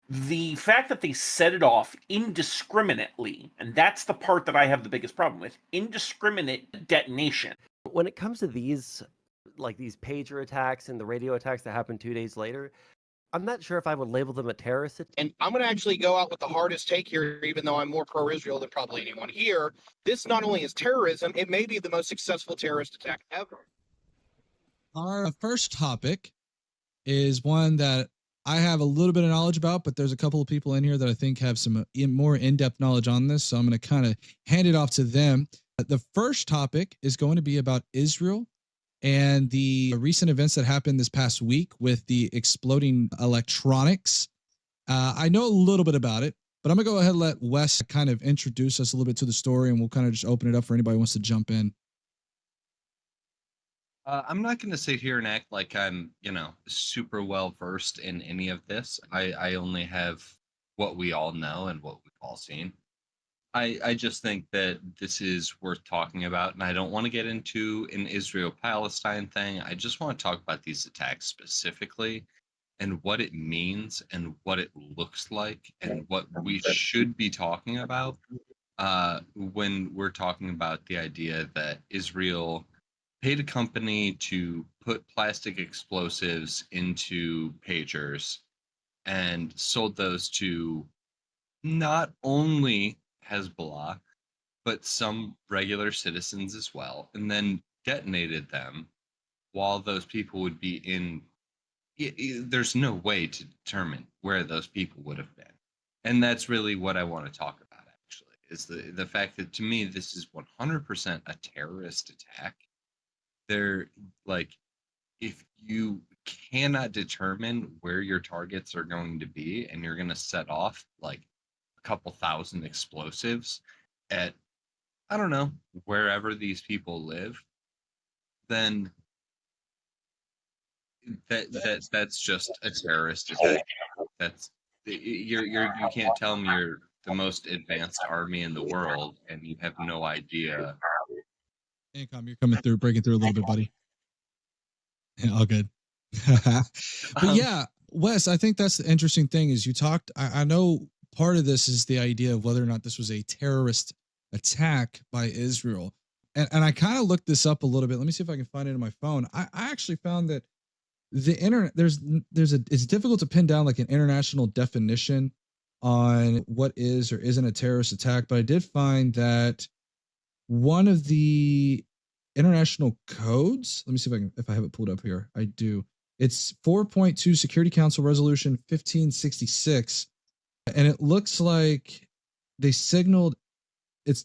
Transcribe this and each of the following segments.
The fact that they set it off indiscriminately, and that's the part that I have the biggest problem with, indiscriminate detonation. When it comes to these, like these pager attacks and the radio attacks that happened 2 days later, I'm not sure if I would label them a terrorist attack. And I'm going to actually go out with the hardest take here, even though I'm more pro-Israel than probably anyone here. This not only is terrorism, it may be the most successful terrorist attack ever. Our first topic is one that I have a little bit of knowledge about, but there's a couple of people in here that I think have some more in-depth knowledge on this. So I'm going to kind of hand it off to them. The first topic is going to be about Israel and the recent events that happened this past week with the exploding electronics. I know a little bit about it, but I'm going to go ahead and let Wes kind of introduce us a little bit to the story, and we'll kind of just open it up for anybody who wants to jump in. I'm not going to sit here and act like I'm, super well versed in any of this. I only have what we all know and what we've all seen. I just think that this is worth talking about, and I don't want to get into an Israel-Palestine thing. I just want to talk about these attacks specifically and what it means and what it looks like and what we should be talking about when we're talking about the idea that Israel paid a company to put plastic explosives into pagers and sold those to not only Hezbollah, but some regular citizens as well, and then detonated them while those people would be in. There's no way to determine where those people would have been. And that's really what I want to talk about, actually, is the fact that, to me, this is 100% a terrorist attack. They're like, if you cannot determine where your targets are going to be and you're going to set off like a couple thousand explosives at, I don't know, wherever these people live, then that's just a terrorist attack. That's you can't tell me you're the most advanced army in the world and you have no idea. Income, you're coming through, breaking through a little bit, buddy. Yeah, all good. But yeah, Wes, I think that's the interesting thing is you talked. I know part of this is the idea of whether or not this was a terrorist attack by Israel, and I kind of looked this up a little bit. Let me see if I can find it in my phone. I actually found that the internet it's difficult to pin down like an international definition on what is or isn't a terrorist attack, but I did find that one of the international codes, let me see if I have it pulled up here. I do. It's 4.2 Security Council Resolution 1566, and it looks like they signaled it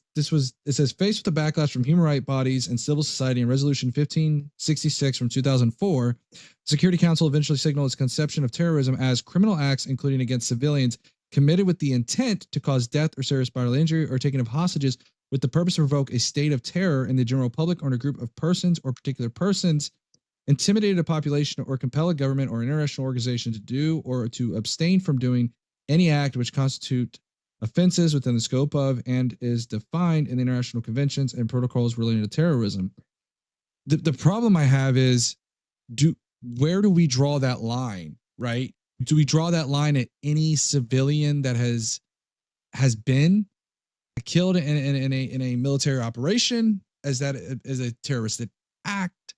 says faced with the backlash from human rights bodies and civil society in Resolution 1566 from 2004, Security Council eventually signaled its conception of terrorism as criminal acts including against civilians committed with the intent to cause death or serious bodily injury or taking of hostages with the purpose to provoke a state of terror in the general public or in a group of persons or particular persons, intimidate a population or compel a government or international organization to do or to abstain from doing any act which constitute offenses within the scope of and is defined in the international conventions and protocols relating to terrorism. The problem I have is, where do we draw that line, right? Do we draw that line at any civilian that has been killed in a military operation as a terrorist act?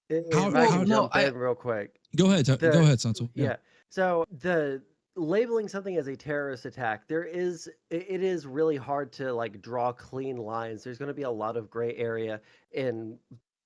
Real quick. Go ahead, Sanso. Yeah. So the labeling something as a terrorist attack, it is really hard to like draw clean lines. There's going to be a lot of gray area in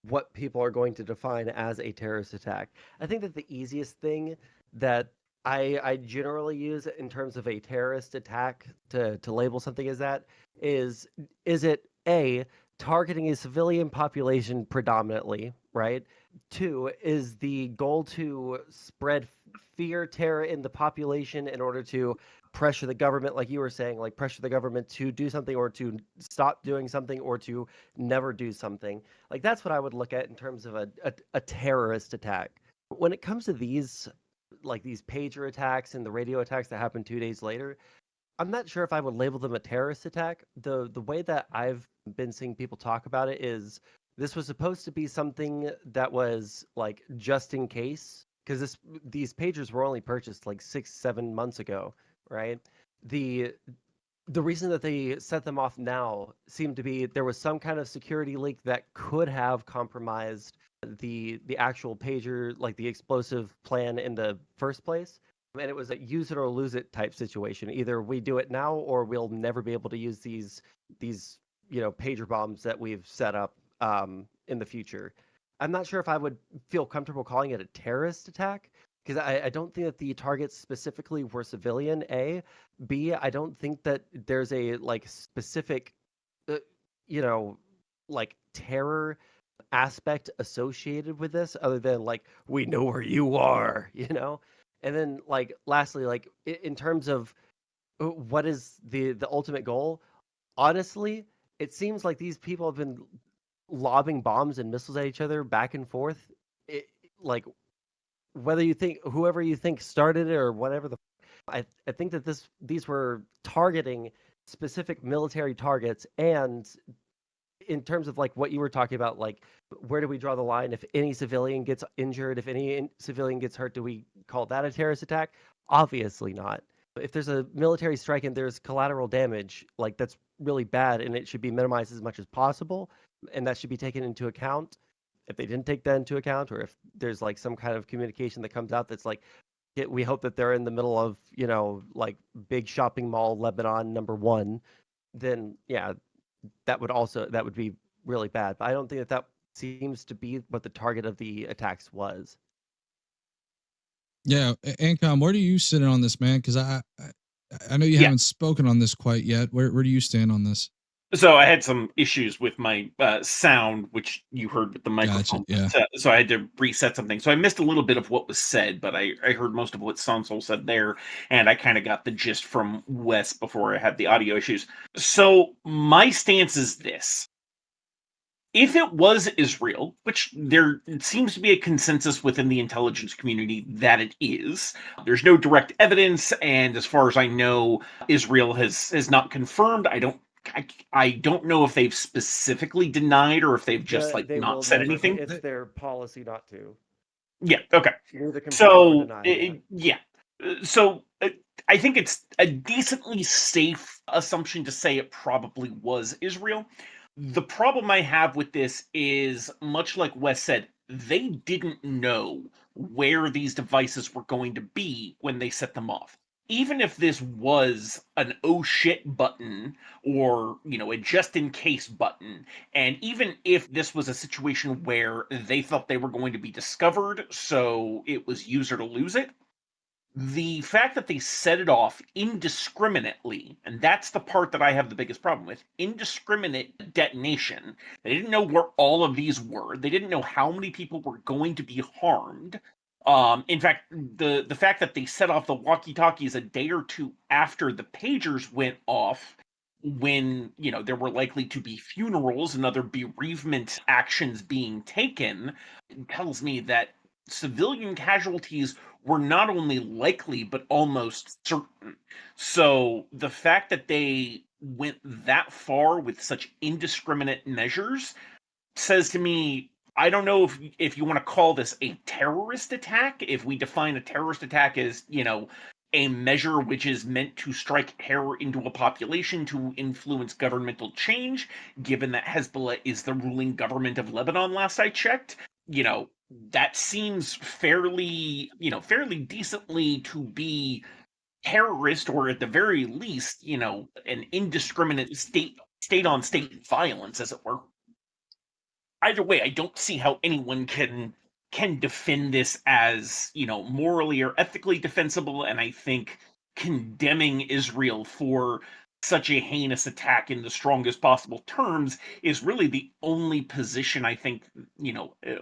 what people are going to define as a terrorist attack. I think that the easiest thing that I generally use in terms of a terrorist attack to label something as that is it A, targeting a civilian population predominantly, right? 2, is the goal to spread fear, terror in the population in order to pressure the government, like you were saying, like pressure the government to do something or to stop doing something or to never do something. Like that's what I would look at in terms of a terrorist attack. When it comes to these, like these pager attacks and the radio attacks that happened 2 days later, I'm not sure if I would label them a terrorist attack. The way that I've been seeing people talk about it is this was supposed to be something that was like just in case, because these pagers were only purchased like 6-7 months ago. right? The the reason that they set them off now seemed to be there was some kind of security leak that could have compromised the actual pager, like the explosive plan in the first place. And it was a use it or lose it type situation. Either we do it now or we'll never be able to use these pager bombs that we've set up in the future. I'm not sure if I would feel comfortable calling it a terrorist attack because I don't think that the targets specifically were civilian. A, B, I don't think that there's a like specific, uh, you know, like terror aspect associated with this other than like we know where you are, you know. And then like lastly, like in terms of what is the ultimate goal, honestly, it seems like these people have been lobbing bombs and missiles at each other back and forth. Like whether you think whoever you think started it or whatever I think that these were targeting specific military targets. And in terms of like what you were talking about, like where do we draw the line? If any civilian gets injured, if any civilian gets hurt, do we call that a terrorist attack? Obviously not. If there's a military strike and there's collateral damage, like that's really bad and it should be minimized as much as possible, and that should be taken into account. If they didn't take that into account, or if there's like some kind of communication that comes out that's like, we hope that they're in the middle of, like big shopping mall, Lebanon #1, then yeah, that would be really bad. But I don't think that that seems to be what the target of the attacks was. Yeah, Ancom, where do you sit on this, man? Because I know you Yeah. haven't spoken on this quite yet. Where do you stand on this? So I had some issues with my sound, which you heard with the microphone. yeah. So I had to reset something. So I missed a little bit of what was said, but I heard most of what Sansol said there, and I kind of got the gist from Wes before I had the audio issues. So my stance is this. If it was Israel, which there seems to be a consensus within the intelligence community that it is, there's no direct evidence, and as far as I know, Israel has not confirmed. I don't know if they've specifically denied or if they've just They not will said never. anything. It's their policy not to. Yeah. Okay. Neither confirm So nor deny. yeah. So I think it's a decently safe assumption to say it probably was Israel. The problem I have with this is, much like Wes said, they didn't know where these devices were going to be when they set them off. Even if this was an oh shit button or, a just in case button, and even if this was a situation where they thought they were going to be discovered, so it was use it or lose it, the fact that they set it off indiscriminately, and that's the part that I have the biggest problem with, indiscriminate detonation. They didn't know where all of these were. They didn't know how many people were going to be harmed. In fact, the fact that they set off the walkie-talkies a day or two after the pagers went off, when there were likely to be funerals and other bereavement actions being taken, tells me that civilian casualties were not only likely but almost certain. So the fact that they went that far with such indiscriminate measures says to me, I don't know if you want to call this a terrorist attack, if we define a terrorist attack as, a measure which is meant to strike terror into a population to influence governmental change, given that Hezbollah is the ruling government of Lebanon last I checked. That seems fairly decently to be terrorist, or at the very least, an indiscriminate state on state violence, as it were. Either way, I don't see how anyone can defend this as, morally or ethically defensible, and I think condemning Israel for such a heinous attack in the strongest possible terms is really the only position I think,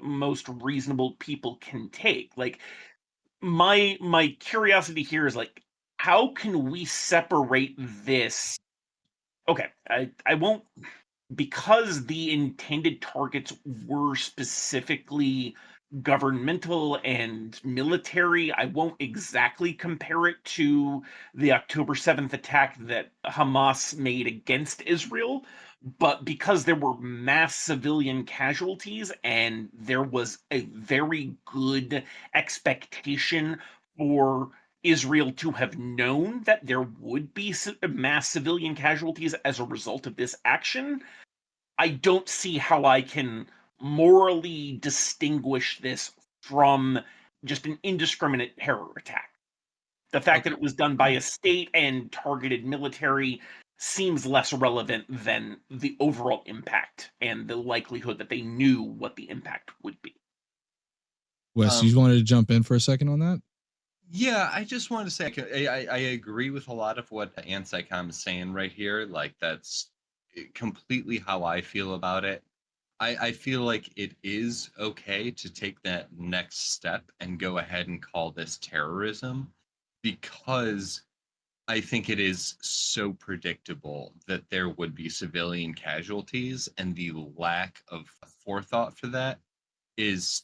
most reasonable people can take. Like, my curiosity here is like, how can we separate this? Okay, I won't, because the intended targets were specifically governmental and military. I won't exactly compare it to the October 7th attack that Hamas made against Israel, but because there were mass civilian casualties and there was a very good expectation for Israel to have known that there would be mass civilian casualties as a result of this action, I don't see how I can morally distinguish this from just an indiscriminate terror attack. The fact that Okay. it was done by a state and targeted military seems less relevant than the overall impact and the likelihood that they knew what the impact would be. Wes, Um, you wanted to jump in for a second on that? Yeah, I just wanted to say I agree with a lot of what Anticom is saying right here. Like that's completely how I feel about it. I feel like it is okay to take that next step and go ahead and call this terrorism because I think it is so predictable that there would be civilian casualties, and the lack of forethought for that is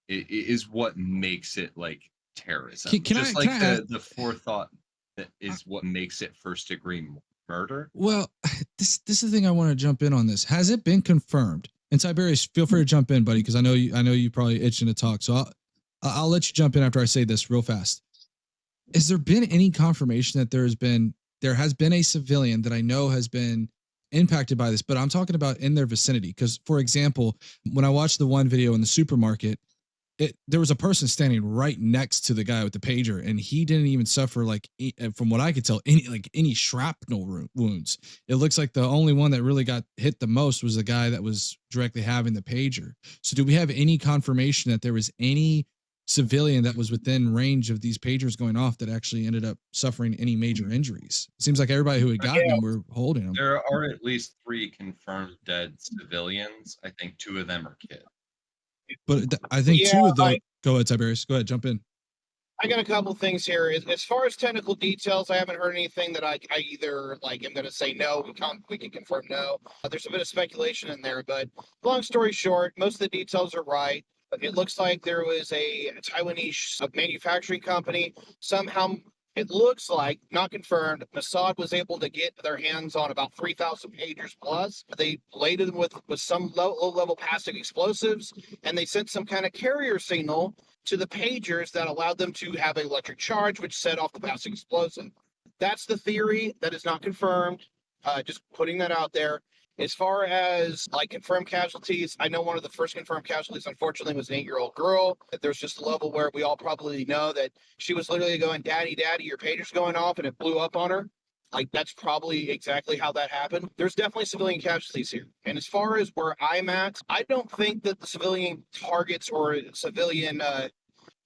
is what makes it like terrorism. Can Just I like ask, the forethought that is what makes it first degree murder. well, this is the thing I want to jump in on this. Has it been confirmed? And Tiberius, feel free to jump in, buddy, because I know you probably itching to talk. So I'll let you jump in after I say this real fast. Has there been any confirmation that there has been a civilian that I know has been impacted by this, but I'm talking about in their vicinity? Because, for example, when I watched the one video in the supermarket, there was a person standing right next to the guy with the pager, and he didn't even suffer, like, from what I could tell, any shrapnel wounds. It looks like the only one that really got hit the most was the guy that was directly having the pager. So do we have any confirmation that there was any civilian that was within range of these pagers going off that actually ended up suffering any major injuries? It seems like everybody who had gotten them were holding them. There are at least 3 confirmed dead civilians. I think 2 of them are kids. But I think Yeah, two of those. Go ahead, Tiberius. Go ahead, jump in. I got a couple things here. As far as technical details, I haven't heard anything that I either like am going to say no. We can confirm no. There's a bit of speculation in there, but long story short, most of the details are right. It looks like there was a Taiwanese manufacturing company. Somehow, it looks like, not confirmed, Mossad was able to get their hands on about 3,000 pagers plus. They loaded them with some low-level passive explosives, and they sent some kind of carrier signal to the pagers that allowed them to have an electric charge, which set off the passive explosive. That's the theory. That is not confirmed. Just putting that out there. As far as like confirmed casualties, I know one of the first confirmed casualties, unfortunately, was an 8-year-old girl. There's just a level where we all probably know that she was literally going, "Daddy, Daddy, your pager's going off," and it blew up on her. Like that's probably exactly how that happened. There's definitely civilian casualties here. And as far as where I'm at, I don't think that the civilian targets or civilian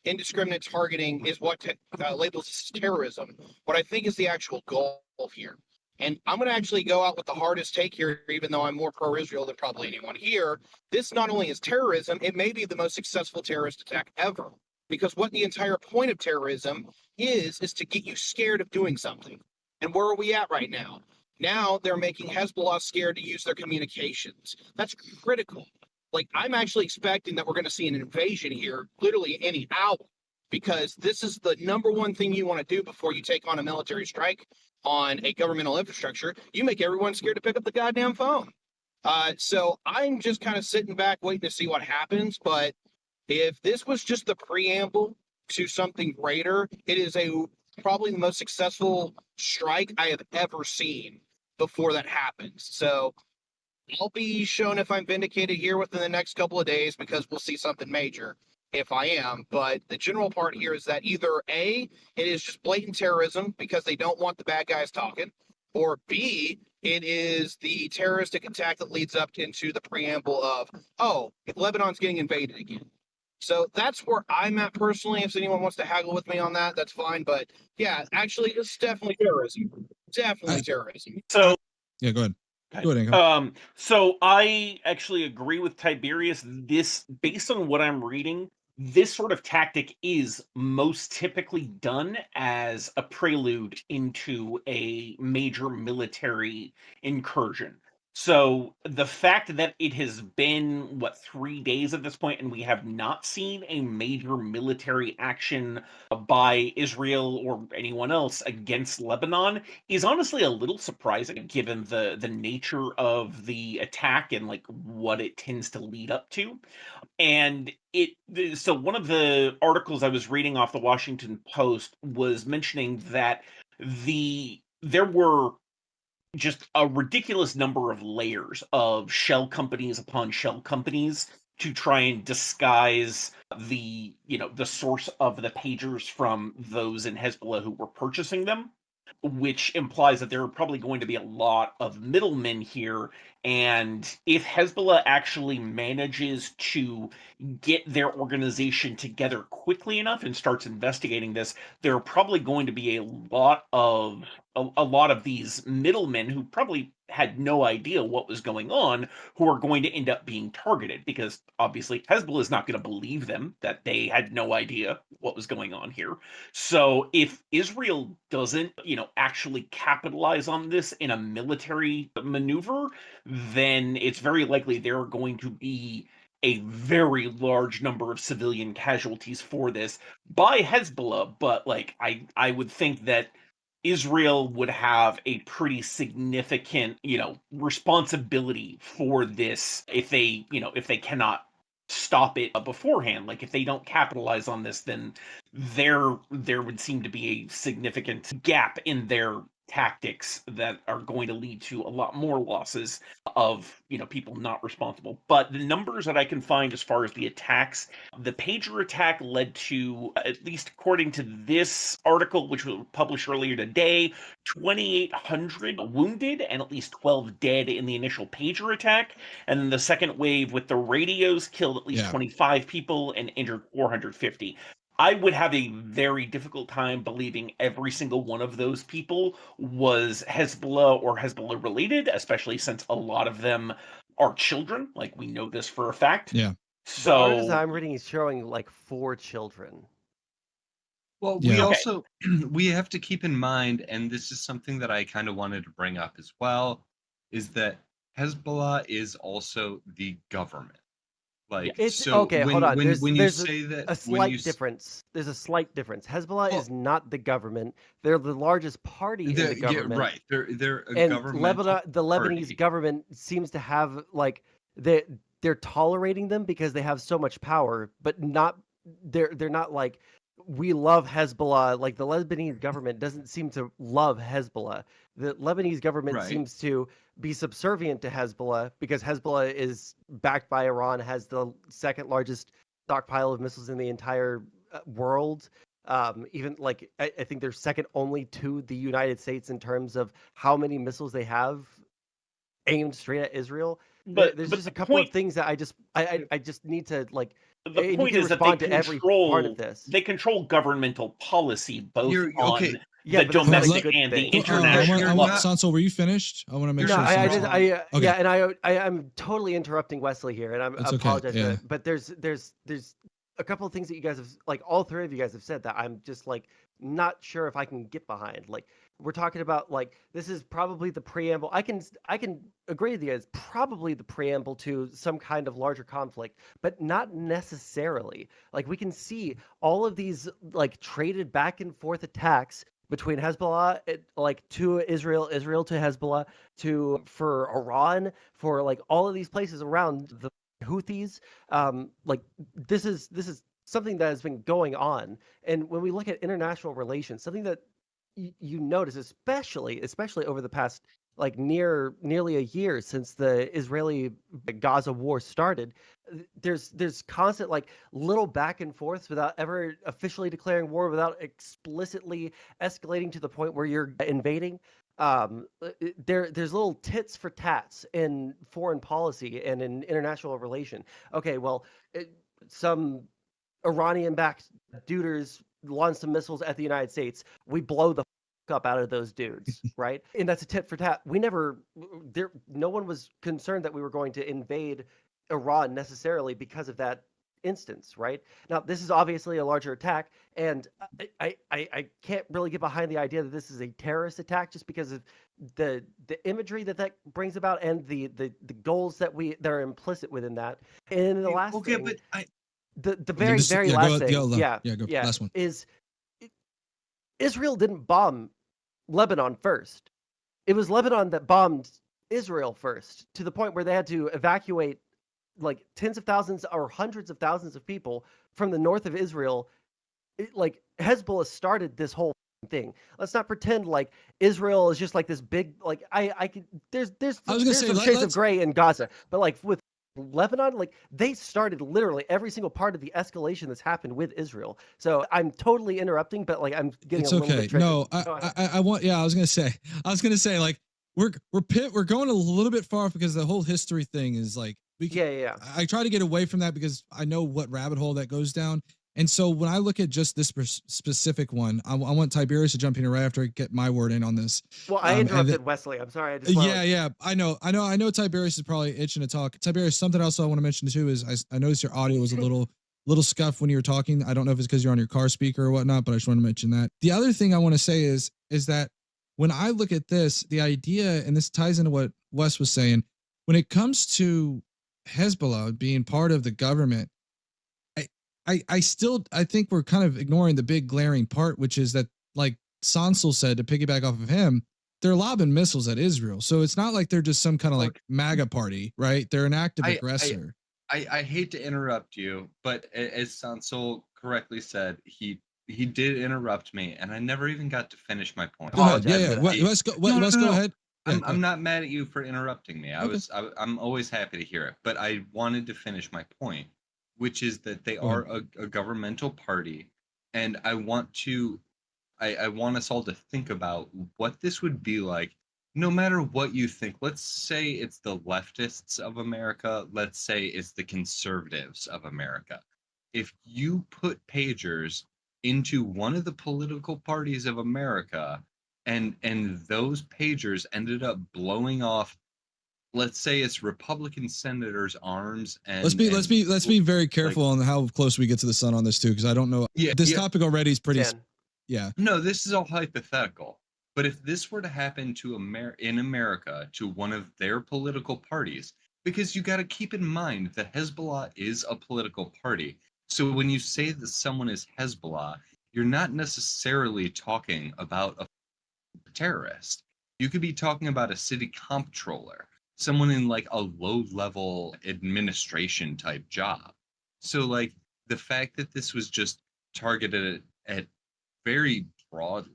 indiscriminate targeting is what labels as terrorism. What I think is the actual goal here. And I'm going to actually go out with the hardest take here, even though I'm more pro-Israel than probably anyone here. This not only is terrorism, it may be the most successful terrorist attack ever. Because what the entire point of terrorism is to get you scared of doing something. And where are we at right now? Now they're making Hezbollah scared to use their communications. That's critical. Like, I'm actually expecting that we're going to see an invasion here, literally any hour, because this is the number one thing you want to do before you take on a military strike on a governmental infrastructure. You make everyone scared to pick up the goddamn phone. So I'm just kind of sitting back waiting to see what happens. But if this was just the preamble to something greater, it is probably the most successful strike I have ever seen before that happens. So I'll be shown if I'm vindicated here within the next couple of days, because we'll see something major if I am. But the general part here is that either A, it is just blatant terrorism because they don't want the bad guys talking, or B, it is the terroristic attack that leads up into the preamble of, oh, Lebanon's getting invaded again. So that's where I'm at personally. If anyone wants to haggle with me on that, that's fine. But yeah, actually, it's definitely terrorism. Definitely terrorism. So Yeah, go ahead. Go ahead, Ingo. So I actually agree with Tiberius. This, based on what I'm reading, this sort of tactic is most typically done as a prelude into a major military incursion. So the fact that it has been, what, 3 days at this point, and we have not seen a major military action by Israel or anyone else against Lebanon is honestly a little surprising, given the nature of the attack and like what it tends to lead up to. And so one of the articles I was reading off the Washington Post was mentioning that there were just a ridiculous number of layers of shell companies upon shell companies to try and disguise the source of the pagers from those in Hezbollah who were purchasing them, which implies that there are probably going to be a lot of middlemen here. And if Hezbollah actually manages to get their organization together quickly enough and starts investigating this, there are probably going to be a lot of these middlemen who probably had no idea what was going on, who are going to end up being targeted, because obviously Hezbollah is not going to believe them that they had no idea what was going on here. So if Israel doesn't, actually capitalize on this in a military maneuver, then it's very likely there are going to be a very large number of civilian casualties for this by Hezbollah. But like I would think that Israel would have a pretty significant, responsibility for this if they cannot stop it beforehand. Like if they don't capitalize on this, then there would seem to be a significant gap in their tactics that are going to lead to a lot more losses of people not responsible. But the numbers that I can find as far as the attacks, the pager attack led to, at least according to this article, which was published earlier today, 2,800 wounded and at least 12 dead in the initial pager attack. And then the second wave with the radios killed at least 25 people and injured 450. I would have a very difficult time believing every single one of those people was Hezbollah or Hezbollah related, especially since a lot of them are children. Like, we know this for a fact. Yeah. The article that So I'm reading is showing like 4 children. Well, we also we have to keep in mind, and this is something that I kind of wanted to bring up as well, is that Hezbollah is also the government. Like, It's so okay. when Hold on. when There's when you there's say that a when slight you difference. There's a slight difference. Hezbollah Well- is not the government. They're the largest party in the government. right, they're a And governmental the Lebanese party. government seems to have like they're tolerating them because they have so much power, but not they're not like we love Hezbollah. Like the Lebanese government doesn't seem to love Hezbollah. The Lebanese government Right. seems to be subservient to Hezbollah because Hezbollah is backed by Iran, has the second largest stockpile of missiles in the entire world. Even like I think they're second only to the United States in terms of how many missiles they have aimed straight at Israel. There's just a couple of things that I just need to like. the And you point can is that they respond to every part of control this. they control governmental policy both You're- on okay. Yeah, the but that's not a domestic good and the thing. international You're level. not- Sanso, were you finished? I want to make No, sure. I Sanso- did. Okay. Yeah, and I'm totally interrupting Wesley here, and I That's okay, apologize. yeah. For that. But there's a couple of things that you guys have, like all 3 of you guys have said that I'm just like not sure if I can get behind. Like we're talking about like this is probably the preamble. I can agree with you guys. Probably the preamble to some kind of larger conflict, but not necessarily. Like we can see all of these like traded back and forth attacks between Hezbollah, like to Israel, Israel to Hezbollah, for Iran, for like all of these places around the Houthis. Like this is something that has been going on. And when we look at international relations, something that you notice, especially over the past like nearly a year since the Israeli Gaza war started, there's constant like little back and forths without ever officially declaring war, without explicitly escalating to the point where you're invading. There's little tits for tats in foreign policy and in international relation. Okay, well, some Iranian-backed duders launch some missiles at the United States. We blow the up out of those dudes, right? And that's a tit for tat. No one was concerned that we were going to invade Iran necessarily because of that instance, right? Now, this is obviously a larger attack, and I can't really get behind the idea that this is a terrorist attack just because of the imagery that brings about and the goals that are implicit within that. And the last Okay, thing, but the Okay, very this- very yeah, last go, thing, go, yeah, go. yeah, Last one. is Israel didn't bomb Lebanon first. It was Lebanon that bombed Israel first, to the point where they had to evacuate like tens of thousands or hundreds of thousands of people from the north of Israel. Like Hezbollah started this whole thing. Let's not pretend like Israel is just like this big like I could there's I was gonna say, some shades of let's. gray in Gaza, but like with Lebanon, like they started literally every single part of the escalation that's happened with Israel. So I'm totally interrupting, but like I'm getting It's a little okay. bit triggered. No, Go ahead. I want. Yeah, I was gonna say like we're going a little bit far off because the whole history thing is like Yeah. I try to get away from that because I know what rabbit hole that goes down. And so when I look at just this specific one, I want Tiberius to jump in right after I get my word in on this. Well, I And interrupted Wesley. I'm sorry. I just wanna, like, yeah, I know. Tiberius is probably itching to talk. Tiberius, something else I want to mention too is I noticed your audio was a little scuffed when you were talking. I don't know if it's because you're on your car speaker or whatnot, but I just want to mention that. The other thing I want to say is that when I look at this, the idea, and this ties into what Wes was saying, when it comes to Hezbollah being part of the government, I think we're kind of ignoring the big glaring part, which is that, like Sansel said, to piggyback off of him, they're lobbing missiles at Israel. So it's not like they're just some kind of like MAGA party, right? They're an active aggressor. I hate to interrupt you, but as Sansel correctly said, he did interrupt me, and I never even got to finish my point. Go ahead. Yeah. Let's go. Let's go ahead. Yeah, I'm not mad at you for interrupting me. Okay. I'm always happy to hear it, but I wanted to finish my point, which is that they are a governmental party, and I want us all to think about what this would be like, no matter what you think. Let's say it's the leftists of America. Let's say it's the conservatives of America. If you put pagers into one of the political parties of America, and those pagers ended up blowing off, let's say it's Republican senators' arms, and let's be very careful on how close we get to the sun on this too, because I don't know. This topic already is pretty. Yeah. No, this is all hypothetical. But if this were to happen to in America to one of their political parties, because you got to keep in mind that Hezbollah is a political party. So when you say that someone is Hezbollah, you're not necessarily talking about a terrorist. You could be talking about a city comptroller, someone in like a low-level administration type job. So like the fact that this was just targeted at very broadly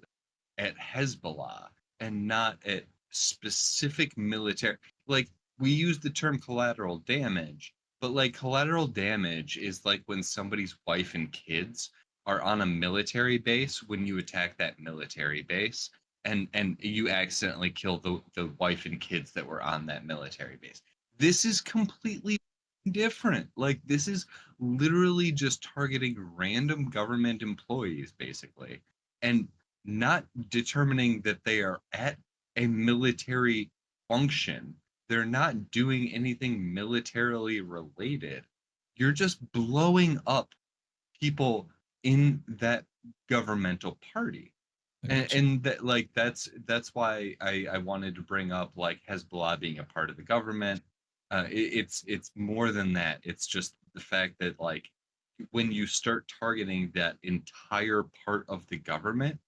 at Hezbollah and not at specific military, like we use the term collateral damage, but like collateral damage is like when somebody's wife and kids are on a military base, when you attack that military base and you accidentally kill the wife and kids that were on that military base. This is completely different. Like this is literally just targeting random government employees basically, and not determining that they are at a military function. They're not doing anything militarily related. You're just blowing up people in that governmental party. And that, like that's why I wanted to bring up like Hezbollah being a part of the government. It's more than that. It's just the fact that like when you start targeting that entire part of the government,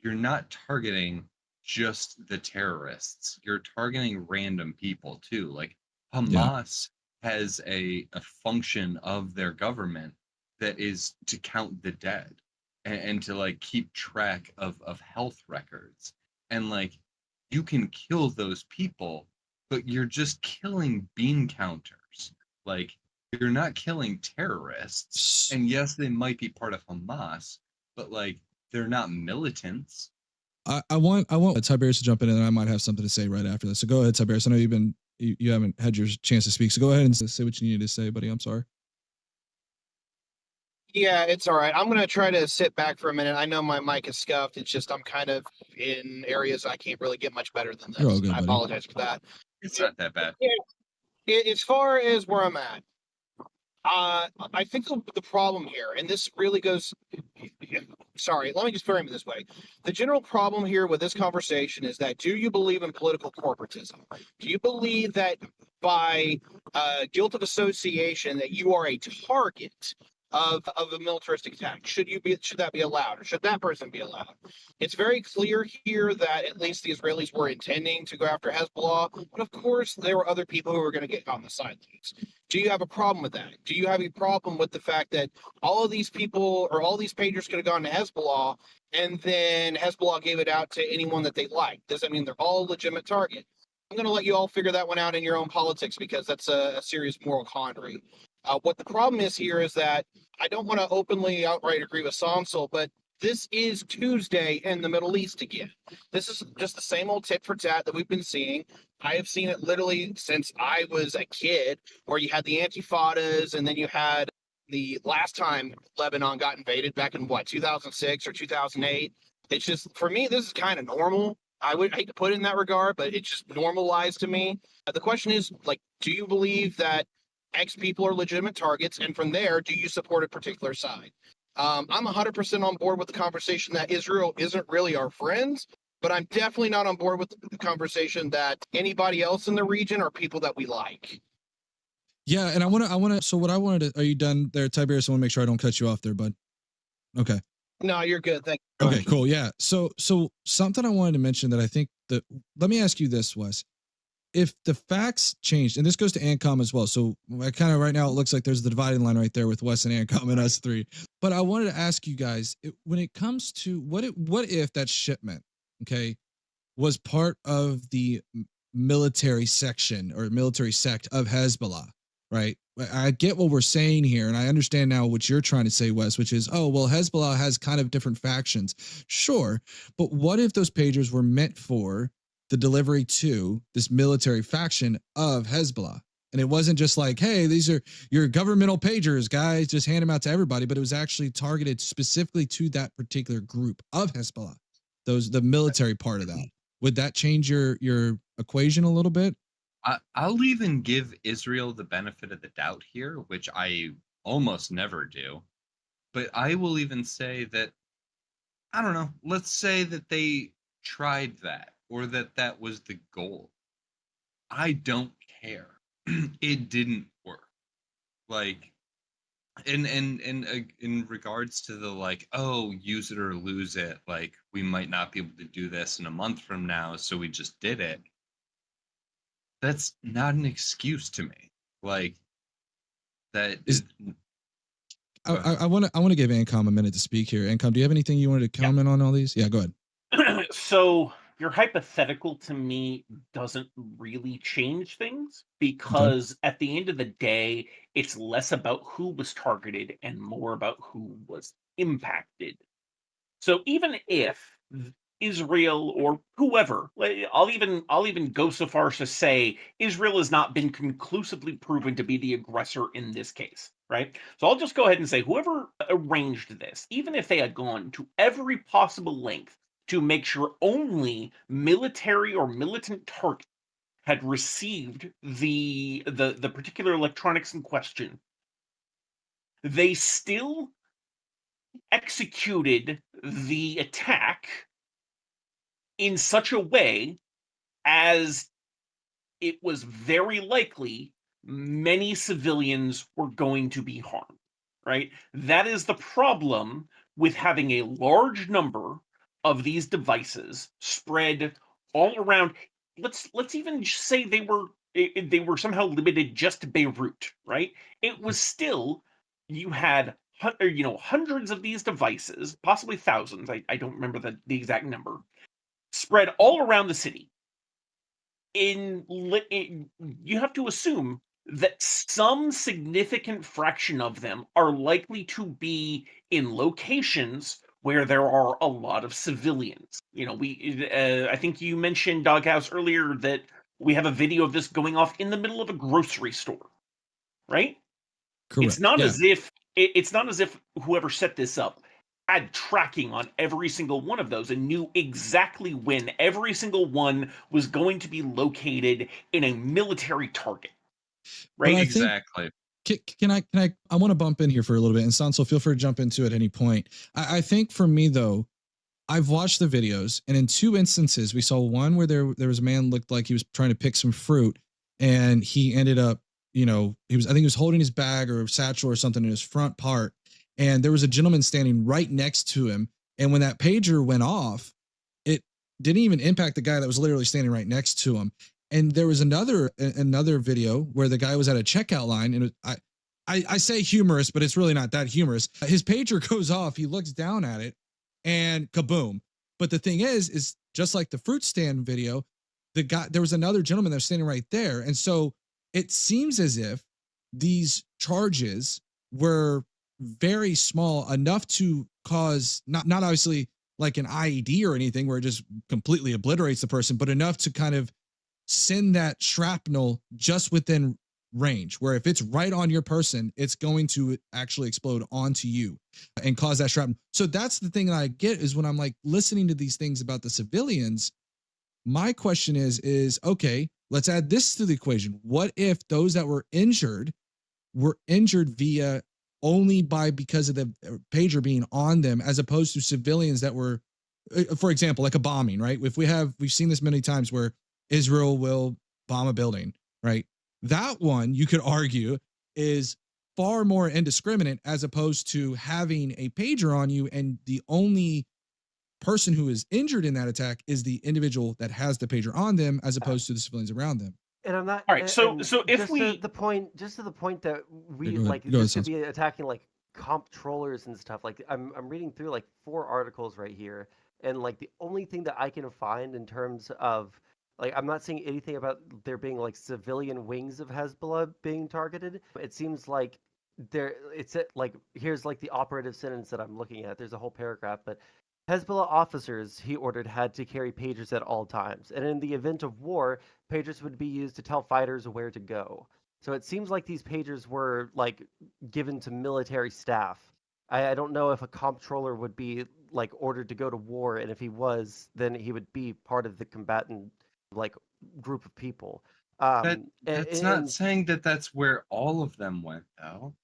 you're not targeting just the terrorists. You're targeting random people too. Like Hamas has a function of their government that is to count the dead and to like keep track of health records. And like you can kill those people, but you're just killing bean counters. Like you're not killing terrorists. And yes, they might be part of Hamas, but like they're not militants. I want Tiberius to jump in, and I might have something to say right after this. So go ahead, Tiberius. I know you haven't had your chance to speak, so go ahead and say what you need to say, buddy. I'm sorry. Yeah, it's all right. I'm going to try to sit back for a minute. I know my mic is scuffed. It's just I'm kind of in areas I can't really get much better than this. You're all good, I buddy. apologize for that. It's not that bad. Yeah, as far as where I'm at, I think the problem here, and this really goes. Sorry, let me just frame it this way. The general problem here with this conversation is that do you believe in political corporatism? Do you believe that by guilt of association that you are a target of a militaristic attack? Should that be allowed, or should that person be allowed? It's very clear here that at least the Israelis were intending to go after Hezbollah, but of course there were other people who were going to get on the sidelines. Do you have a problem with that? Do you have a problem with the fact that all of these people or all these pagers could have gone to Hezbollah and then Hezbollah gave it out to anyone that they liked? Does that mean they're all a legitimate target? I'm going to let you all figure that one out in your own politics because that's a serious moral quandary. What the problem is here is that I don't want to openly outright agree with Sonsel, but this is Tuesday in the Middle East again. This is just the same old tit for tat that we've been seeing. I have seen it literally since I was a kid, where you had the Antifadas, and then you had the last time Lebanon got invaded back in 2006 or 2008. It's just, for me, this is kind of normal. I would hate to put it in that regard, but it's just normalized to me. The question is, like, do you believe that X people are legitimate targets? And from there, do you support a particular side? I'm 100% on board with the conversation that Israel isn't really our friends, but I'm definitely not on board with the conversation that anybody else in the region are people that we like. Yeah, and I want to. So what I wanted to. Are you done there, Tiberius? I want to make sure I don't cut you off there, bud. Okay. No, you're good. Thank you. Okay, cool. Yeah. So something I wanted to mention that I think that. Let me ask you this, Wes. If the facts changed, and this goes to Ancom as well, so kind of right now it looks like there's the dividing line right there with Wes and Ancom and us three. But I wanted to ask you guys, when it comes to what if that shipment, okay, was part of the military section or military sect of Hezbollah, right? I get what we're saying here, and I understand now what you're trying to say, Wes, which is, oh, well, Hezbollah has kind of different factions. Sure, but what if those pagers were meant for the delivery to this military faction of Hezbollah? And it wasn't just like, hey, these are your governmental pagers, guys, just hand them out to everybody, but it was actually targeted specifically to that particular group of Hezbollah, the military part of that. Would that change your equation a little bit? I'll even give Israel the benefit of the doubt here, which I almost never do. But I will even say that, I don't know, let's say that they tried that, or that was the goal. I don't care. It didn't work. Like, in regards to the like, oh, use it or lose it, like we might not be able to do this in a month from now, so we just did it. That's not an excuse to me. Like, that is. I want to give Ancom a minute to speak here. Ancom, do you have anything you wanted to comment on all these? Yeah, go ahead. So your hypothetical to me doesn't really change things, because at the end of the day, it's less about who was targeted and more about who was impacted. So even if Israel or whoever, I'll even go so far as to say Israel has not been conclusively proven to be the aggressor in this case, right? So I'll just go ahead and say whoever arranged this, even if they had gone to every possible length to make sure only military or militant targets had received the particular electronics in question, they still executed the attack in such a way as it was very likely many civilians were going to be harmed, right? That is the problem with having a large number of these devices spread all around. Let's even say they were somehow limited just to Beirut, right? It was still, you had hundreds of these devices, possibly thousands. I don't remember the exact number, spread all around the city. You have to assume that some significant fraction of them are likely to be in locations where there are a lot of civilians. I think you mentioned, Doghouse, earlier that we have a video of this going off in the middle of a grocery store, right? Correct. It's not as if whoever set this up had tracking on every single one of those and knew exactly when every single one was going to be located in a military target, right? Exactly. I want to bump in here for a little bit, and Sansel, feel free to jump into at any point. I think for me though, I've watched the videos, and in 2 instances, we saw one where there was a man looked like he was trying to pick some fruit, and he ended up, I think he was holding his bag or satchel or something in his front part, and there was a gentleman standing right next to him, and when that pager went off, it didn't even impact the guy that was literally standing right next to him. And there was another video where the guy was at a checkout line, and I say humorous, but it's really not that humorous. His pager goes off. He looks down at it, and kaboom. But the thing is just like the fruit stand video, there was another gentleman that was standing right there, and so it seems as if these charges were very small, enough to cause not obviously like an IED or anything where it just completely obliterates the person, but enough to kind of send that shrapnel just within range, where if it's right on your person, it's going to actually explode onto you and cause that shrapnel. So that's the thing that I get, is when I'm like listening to these things about the civilians, my question is okay, let's add this to the equation. What if those that were injured via only because of the pager being on them, as opposed to civilians that were, for example, like a bombing, right? We've seen this many times where Israel will bomb a building, right? That one, you could argue, is far more indiscriminate, as opposed to having a pager on you, and the only person who is injured in that attack is the individual that has the pager on them, as opposed to the civilians around them. And I'm not. All right, so if just we to the point that we go ahead. like Go ahead, this could be attacking like comptrollers and stuff. Like I'm reading through like 4 articles right here, and like the only thing that I can find in terms of like, I'm not seeing anything about there being like civilian wings of Hezbollah being targeted. It seems like here's like the operative sentence that I'm looking at. There's a whole paragraph, but Hezbollah officers, he ordered, had to carry pagers at all times. And in the event of war, pagers would be used to tell fighters where to go. So it seems like these pagers were like given to military staff. I don't know if a comptroller would be like ordered to go to war, and if he was, then he would be part of the combatant like group of people. That's not saying that that's where all of them went, though.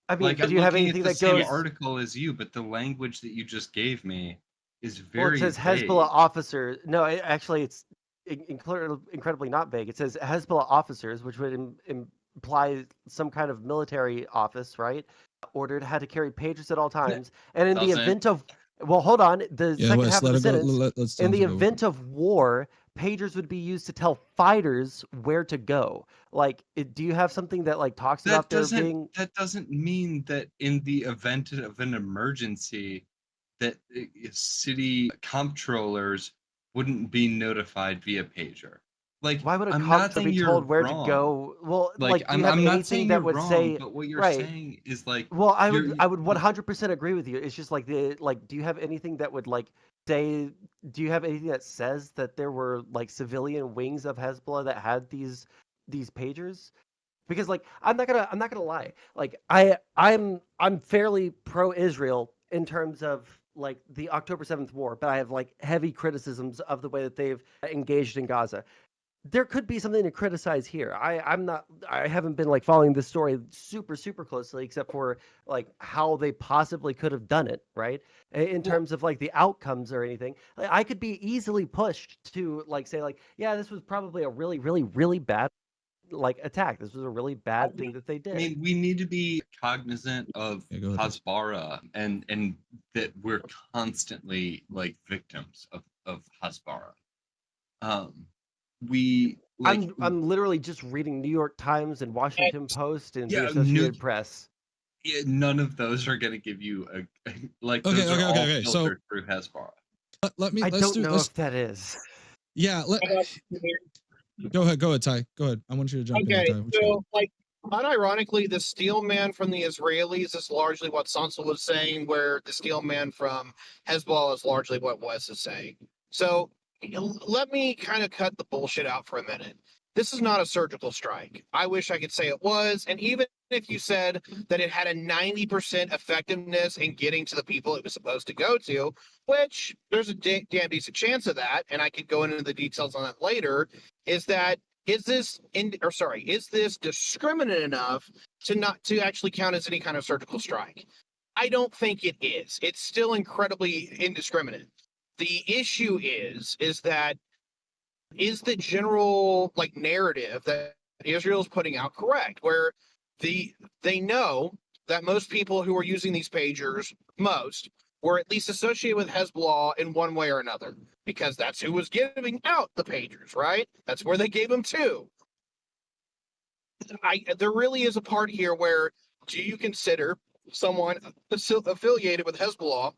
I mean, Like, do I'm you have looking at anything the that same goes? article as you, but the language that you just gave me is Well, very it says vague. Hezbollah officers. No, actually, it's incredibly not vague. It says Hezbollah officers, which would imply some kind of military office, right? Ordered had to carry pagers at all times, and in the Doesn't. event of, well, hold on, the Yeah, second Wes, half let of the it go. sentence. Let's In the go with it. event of war, pagers would be used to tell fighters where to go. Like, do you have something that like talks about there being? That doesn't mean that in the event of an emergency, that city comptrollers wouldn't be notified via pager. Like, Why would a I'm not comptroller saying be you're told where to wrong. go? Well, Like, do you have I'm not anything saying that you're would wrong, say but what you're right? saying is like, Well, I you're would 100% agree with you. It's just like do you have anything that would like say, do you have anything that says that there were like civilian wings of Hezbollah that had these pagers? Because like I'm not gonna lie. Like I'm fairly pro-Israel in terms of like the October 7th war, but I have like heavy criticisms of the way that they've engaged in Gaza. There could be something to criticize here. I haven't been like following this story super closely, except for like how they possibly could have done it, right? In terms of like the outcomes or anything. Like, I could be easily pushed to like say like, yeah, this was probably a really bad like attack. This was a really bad thing that they did. I mean, we need to be cognizant of Yeah, go ahead. Hezbollah and that we're constantly like victims of Hezbollah. We like I'm literally just reading New York Times and Washington Post and the Associated Press. None of those are going to give you a like. Okay, Those are all okay. So filtered through Hezbollah. I don't know if that is. Yeah, go ahead, Ty. Go ahead. I want you to jump in. Okay, Ty. so like unironically, the steel man from the Israelis is largely what Sansel was saying, where the steel man from Hezbollah is largely what Wes is saying. So let me kind of cut the bullshit out for a minute. This is not a surgical strike. I wish I could say it was. And even if you said that it had a 90% effectiveness in getting to the people it was supposed to go to, which there's a damn decent chance of that, and I could go into the details on that later, is this discriminate enough to actually count as any kind of surgical strike. I don't think it is. It's still incredibly indiscriminate. The issue is that is the general like narrative that Israel's putting out correct, where they know that most people who are using these pagers, most, were at least associated with Hezbollah in one way or another, because that's who was giving out the pagers, right? That's where they gave them to. There really is a part here where do you consider someone affiliated with Hezbollah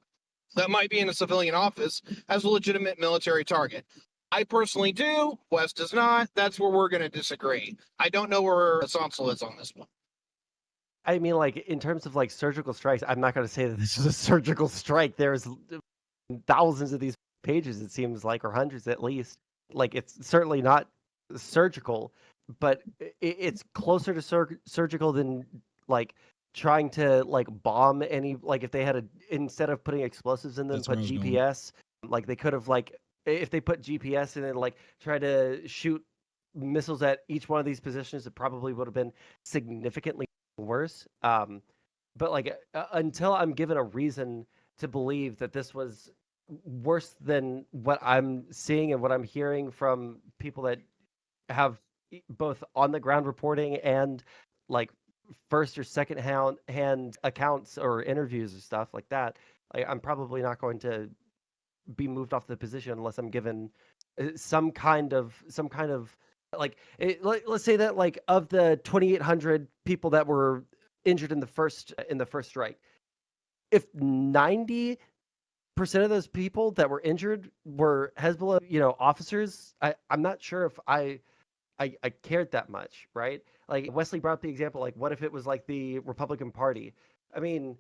that might be in a civilian office as a legitimate military target? I personally do. Wes does not. That's where we're going to disagree. I don't know where Sansel is on this one. I mean, like, in terms of like surgical strikes, I'm not going to say that this is a surgical strike. There's thousands of these pages, it seems like, or hundreds at least. Like, it's certainly not surgical, but it's closer to surgical than like trying to like bomb any, like if they had instead of putting explosives in them, That's where put I was going. GPS. Like they could have like, if they put GPS and then like try to shoot missiles at each one of these positions, it probably would have been significantly worse. But like until I'm given a reason to believe that this was worse than what I'm seeing and what I'm hearing from people that have both on the ground reporting and like first or second hand accounts or interviews or stuff like that, like I'm probably not going to be moved off the position unless I'm given some kind of like let's say that like of the 2,800 people that were injured in the first strike, if 90% of those people that were injured were Hezbollah, officers, I'm not sure if I cared that much, right? Like Wesley brought up the example, like what if it was like the Republican Party? I mean,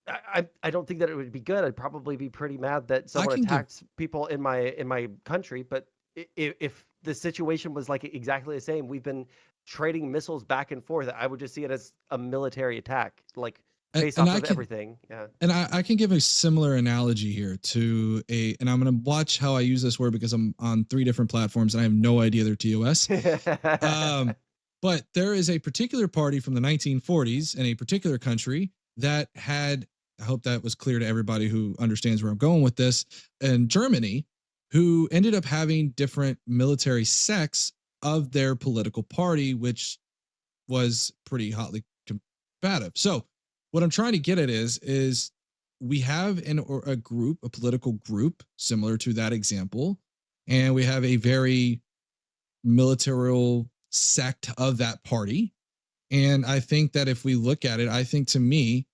I don't think that it would be good. I'd probably be pretty mad that someone attacked people in my country. But if the situation was like exactly the same, we've been trading missiles back and forth, I would just see it as a military attack, like based off of everything. Yeah. And I can give a similar analogy here to and I'm going to watch how I use this word because I'm on 3 different platforms and I have no idea their TOS. But there is a particular party from the 1940s in a particular country that had, I hope that was clear to everybody who understands where I'm going with this, in Germany, who ended up having different military sects of their political party, which was pretty hotly combative. So what I'm trying to get at is we have a political group similar to that example, and we have a very military sect of that party. And I think that if we look at it, I think to me,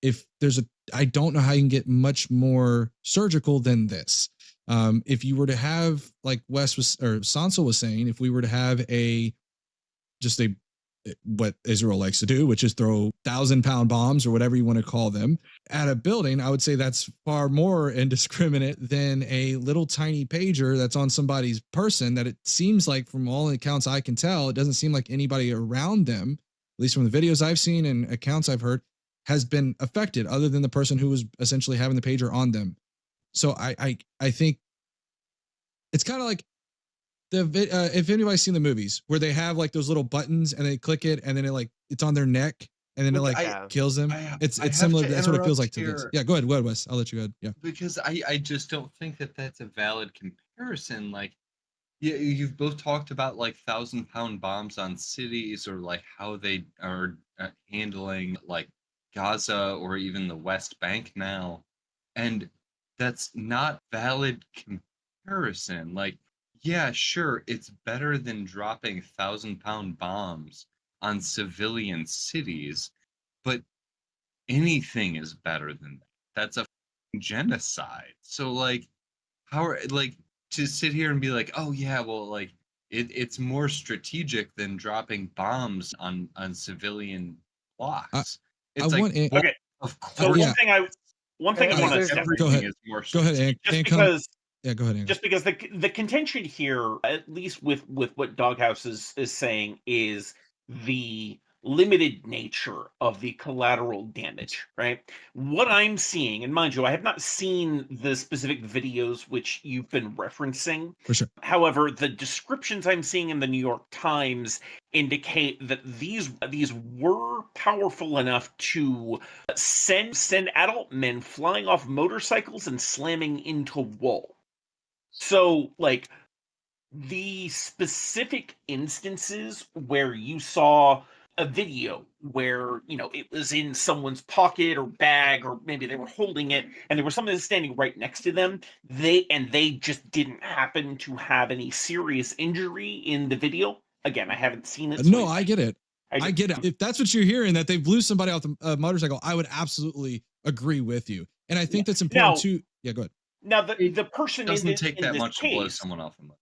if there's I don't know how you can get much more surgical than this. If you were to have, like Wes was, or Sansel was saying, if we were to have what Israel likes to do, which is throw 1,000-pound bombs or whatever you want to call them at a building, I would say that's far more indiscriminate than a little tiny pager that's on somebody's person that it seems like, from all accounts I can tell, it doesn't seem like anybody around them, at least from the videos I've seen and accounts I've heard, has been affected other than the person who was essentially having the pager on them. So I think it's kind of like if anybody's seen the movies where they have like those little buttons and they click it and then it's on their neck and then it kills them. It's similar. That's what it feels like to this. Yeah, go ahead, Wes. I'll let you go ahead. Yeah, because I just don't think that that's a valid comparison. Like, you've both talked about like 1,000-pound bombs on cities, or like how they are handling like Gaza or even the West Bank now, and that's not valid comparison. Like, yeah, sure, it's better than dropping 1,000-pound bombs on civilian cities, but anything is better than that. That's a genocide. So like, how are like to sit here and be like, oh yeah, well, like it's more strategic than dropping bombs on civilian blocks. It's okay. Of course. So one thing I want to say. Go ahead. Go ahead, just because the contention here, at least with what Doghouse is saying, is the limited nature of the collateral damage, right? What I'm seeing, and mind you, I have not seen the specific videos which you've been referencing. For sure. However, the descriptions I'm seeing in the New York Times indicate that these were powerful enough to send adult men flying off motorcycles and slamming into wall. So, like, the specific instances where you saw a video where, you know, it was in someone's pocket or bag, or maybe they were holding it and there was someone standing right next to them, they just didn't happen to have any serious injury in the video. Again, I haven't seen it. No, I get it. I just- get it. If that's what you're hearing, that they blew somebody off the motorcycle, I would absolutely agree with you. And I think that's important Now- too. Yeah, go ahead. Now, the person It doesn't in this, take in that this much to blow case, someone off a motorcycle.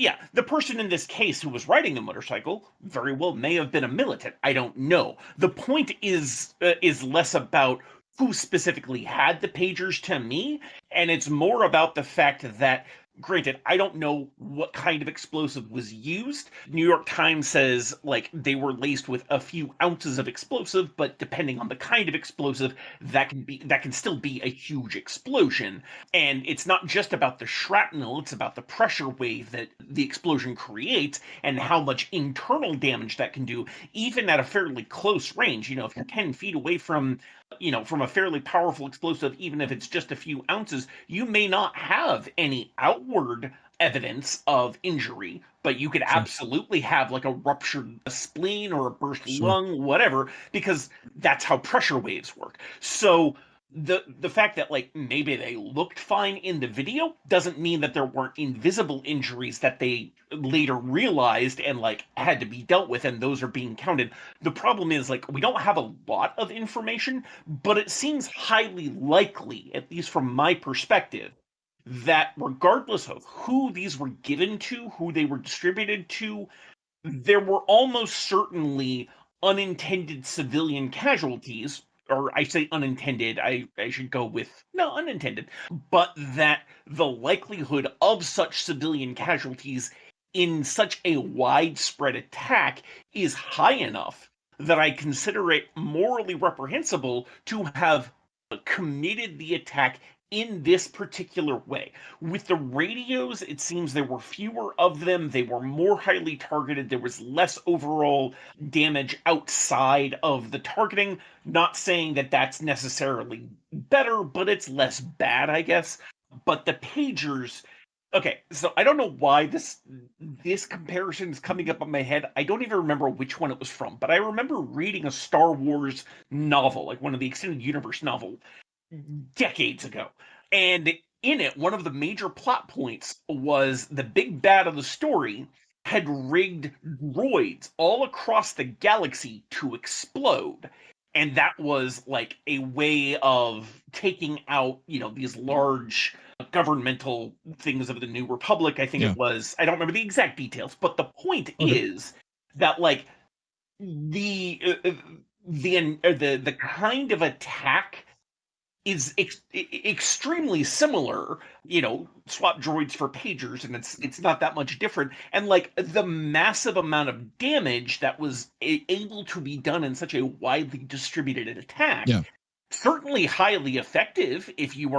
yeah, the person in this case who was riding the motorcycle very well may have been a militant. I don't know. The point is less about who specifically had the pagers to me, and it's more about the fact that, granted, I don't know what kind of explosive was used. New York Times says, like, they were laced with a few ounces of explosive, but depending on the kind of explosive, that can still be a huge explosion. And it's not just about the shrapnel, it's about the pressure wave that the explosion creates and how much internal damage that can do, even at a fairly close range. You know, if you're 10 feet away from a fairly powerful explosive, even if it's just a few ounces, you may not have any outward evidence of injury, but you could absolutely have like a ruptured spleen or a burst lung, whatever, because that's how pressure waves work. So the fact that, like, maybe they looked fine in the video doesn't mean that there weren't invisible injuries that they later realized and, like, had to be dealt with, and those are being counted. The problem is, like, we don't have a lot of information, but it seems highly likely, at least from my perspective, that regardless of who these were given to, who they were distributed to, there were almost certainly unintended civilian casualties. Or I say unintended, I should go with, no, unintended, but that the likelihood of such civilian casualties in such a widespread attack is high enough that I consider it morally reprehensible to have committed the attack in this particular way. With the radios, it seems there were fewer of them, they were more highly targeted, there was less overall damage outside of the targeting. Not saying that that's necessarily better, but it's less bad, I guess. But the pagers, okay, so I don't know why this comparison is coming up on my head. I don't even remember which one it was from, but I remember reading a Star Wars novel, like one of the extended universe novel, decades ago. And in it, one of the major plot points was the big bad of the story had rigged droids all across the galaxy to explode. And that was like a way of taking out, these large governmental things of the New Republic. I think it was, I don't remember the exact details, but the point is that, like, the kind of attack is extremely similar. Swap droids for pagers, and it's not that much different. And, like, the massive amount of damage that was able to be done in such a widely distributed attack, certainly highly effective if you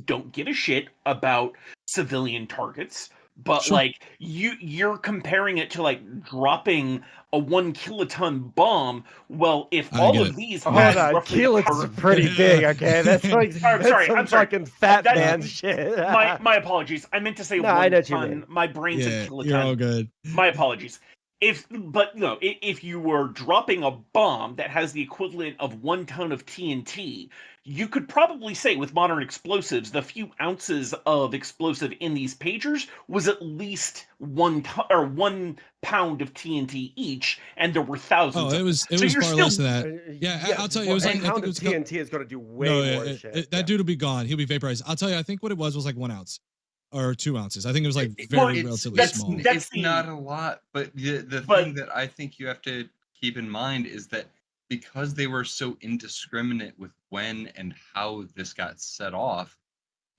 don't give a shit about civilian targets. But like, you're comparing it to, like, dropping a 1 kiloton bomb. Well, if all of these had roughly kilotons pretty big, okay? That's like I'm sorry. fucking fat man shit. my apologies. I meant to say 1 I know what you ton. mean. My brain's a kiloton. You're all good. My apologies. If you were dropping a bomb that has the equivalent of 1 ton of TNT, you could probably say with modern explosives, the few ounces of explosive in these pagers was at least 1 pound of TNT each, and there were thousands. Oh, it was far less than that. Yeah, I'll tell you, it was like, I think it was TNT is going to do way more shit. That dude will be gone. He'll be vaporized. I'll tell you, I think what it was like 1 ounce. Or 2 ounces. I think it was like relatively small. It's not a lot, but the thing that I think you have to keep in mind is that because they were so indiscriminate with when and how this got set off,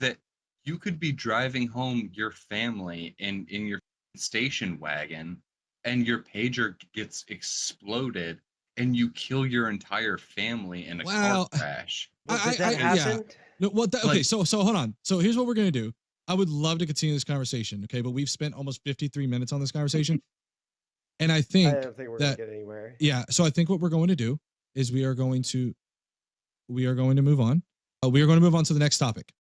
that you could be driving home your family in your station wagon, and your pager gets exploded and you kill your entire family in a Well, car crash. Well, did that yeah. happen? No, well, okay, Like- so hold on. So here's what we're gonna do. I would love to continue this conversation, okay, but we've spent almost 53 minutes on this conversation, and I I think don't think we're that gonna get anywhere. yeah. So I think what we're going to do is we are going to move on. We are going to move on to the next topic.